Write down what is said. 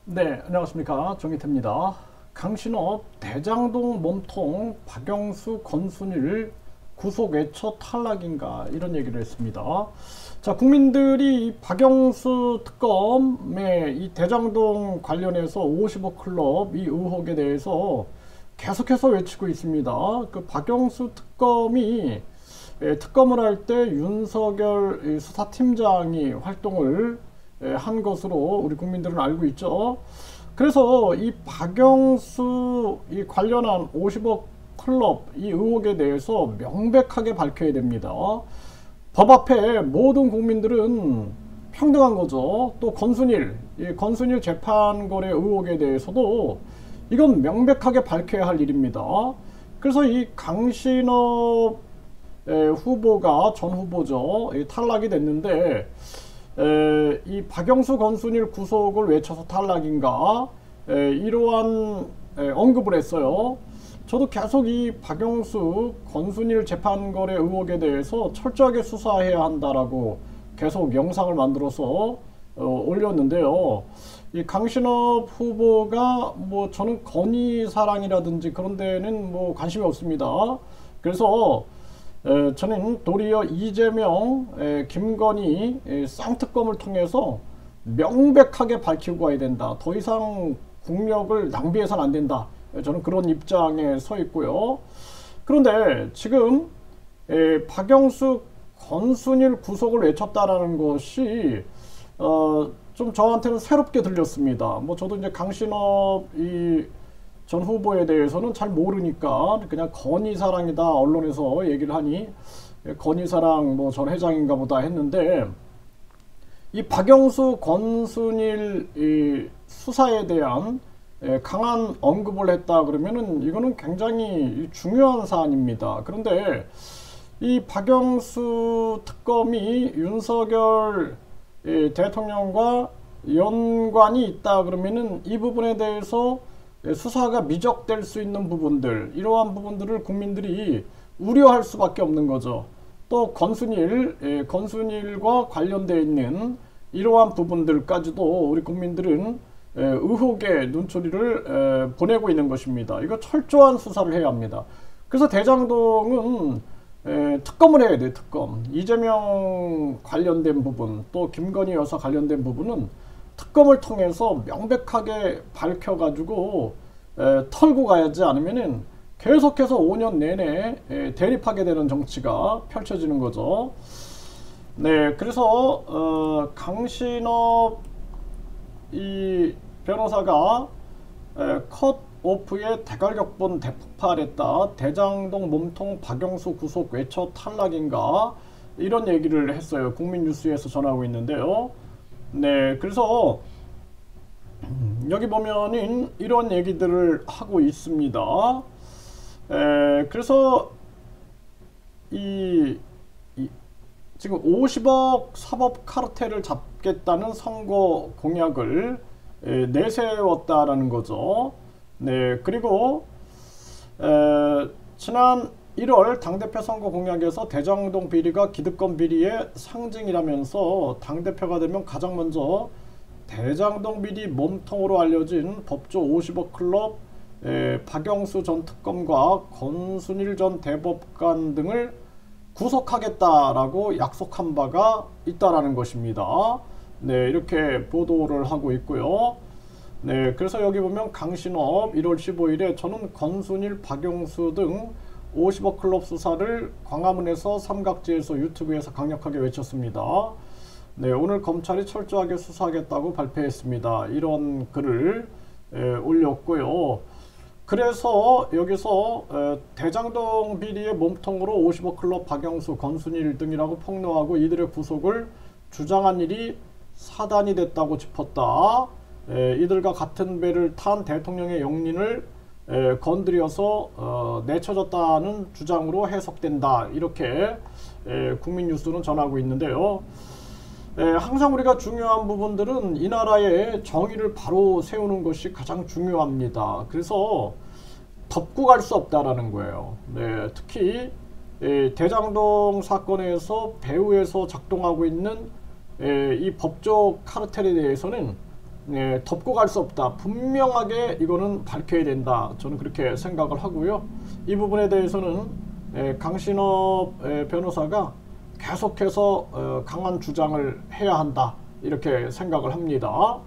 네, 안녕하십니까. 정희태입니다. 강신업, 대장동 몸통, 박영수, 권순일 구속 외쳐 탈락인가 이런 얘기를 했습니다. 자, 국민들이 이 박영수 특검의 이 대장동 관련해서 55 클럽 이 의혹에 대해서 계속해서 외치고 있습니다. 그 박영수 특검이 특검을 할 때 윤석열 수사팀장이 활동을 한 것으로 우리 국민들은 알고 있죠. 그래서 이 박영수 이 관련한 50억 클럽 이 의혹에 대해서 명백하게 밝혀야 됩니다. 법 앞에 모든 국민들은 평등한 거죠. 또 권순일, 이 권순일 재판거래 의혹에 대해서도 이건 명백하게 밝혀야 할 일입니다. 그래서 이 강신업 후보가 전 후보죠. 탈락이 됐는데 이 박영수 권순일 구속을 외쳐서 탈락인가 이러한 언급을 했어요. 저도 계속 이 박영수 권순일 재판거래 의혹에 대해서 철저하게 수사해야 한다라고 계속 영상을 만들어서 올렸는데요. 이 강신업 후보가 뭐 저는 건의사랑이라든지 그런 데는 뭐 관심이 없습니다. 그래서 저는 도리어 이재명, 김건희 쌍특검을 통해서 명백하게 밝히고 가야 된다. 더 이상 국력을 낭비해서는 안 된다. 저는 그런 입장에 서 있고요. 그런데 지금 박영수, 권순일 구속을 외쳤다라는 것이 좀 저한테는 새롭게 들렸습니다. 뭐 저도 이제 강신업 전 후보에 대해서는 잘 모르니까 그냥 건의사랑이다 언론에서 얘기를 하니 건의사랑 뭐 전 회장인가 보다 했는데 이 박영수 권순일 이 수사에 대한 강한 언급을 했다 그러면은 이거는 굉장히 중요한 사안입니다. 그런데 이 박영수 특검이 윤석열 대통령과 연관이 있다 그러면은 이 부분에 대해서 수사가 미적될 수 있는 부분들, 이러한 부분들을 국민들이 우려할 수밖에 없는 거죠. 또 권순일과 관련되어 있는 이러한 부분들까지도 우리 국민들은 의혹의 눈초리를 보내고 있는 것입니다. 이거 철저한 수사를 해야 합니다. 그래서 대장동은 특검을 해야 돼요. 특검. 이재명 관련된 부분, 또 김건희 여사 관련된 부분은 특검을 통해서 명백하게 밝혀가지고 털고 가야지 않으면은 계속해서 5년 내내 대립하게 되는 정치가 펼쳐지는 거죠. 네, 그래서 강신업 이 변호사가 컷오프의 대갈격본 대폭발했다. 대장동 몸통 박영수 구속 외쳐 탈락인가 이런 얘기를 했어요. 국민뉴스에서 전하고 있는데요. 네, 그래서 여기 보면은 이런 얘기들을 하고 있습니다. 그래서 지금 50억 사법 카르텔을 잡겠다는 선거 공약을 내세웠다라는 거죠. 네, 그리고 지난 1월 당대표 선거 공약에서 대장동 비리가 기득권 비리의 상징이라면서 당대표가 되면 가장 먼저 대장동 비리 몸통으로 알려진 법조 50억 클럽 박영수 전 특검과 권순일 전 대법관 등을 구속하겠다라고 약속한 바가 있다라는 것입니다. 네, 이렇게 보도를 하고 있고요. 네, 그래서 여기 보면 강신업 1월 15일에 저는 권순일, 박영수 등 50억 클럽 수사를 광화문에서 삼각지에서 유튜브에서 강력하게 외쳤습니다. 네, 오늘 검찰이 철저하게 수사하겠다고 발표했습니다. 이런 글을 올렸고요. 그래서 여기서 대장동 비리의 몸통으로 50억 클럽 박영수, 권순일 등이라고 폭로하고 이들의 구속을 주장한 일이 사단이 됐다고 짚었다. 이들과 같은 배를 탄 대통령의 영린을 건드려서 내쳐졌다는 주장으로 해석된다. 이렇게 국민뉴스는 전하고 있는데요. 항상 우리가 중요한 부분들은 이 나라의 정의를 바로 세우는 것이 가장 중요합니다. 그래서 덮고 갈 수 없다라는 거예요. 네, 특히 대장동 사건에서 배후에서 작동하고 있는 이 법적 카르텔에 대해서는 덮고 갈 수 없다. 분명하게 이거는 밝혀야 된다. 저는 그렇게 생각을 하고요. 이 부분에 대해서는 강신업 변호사가 계속해서 강한 주장을 해야 한다. 이렇게 생각을 합니다.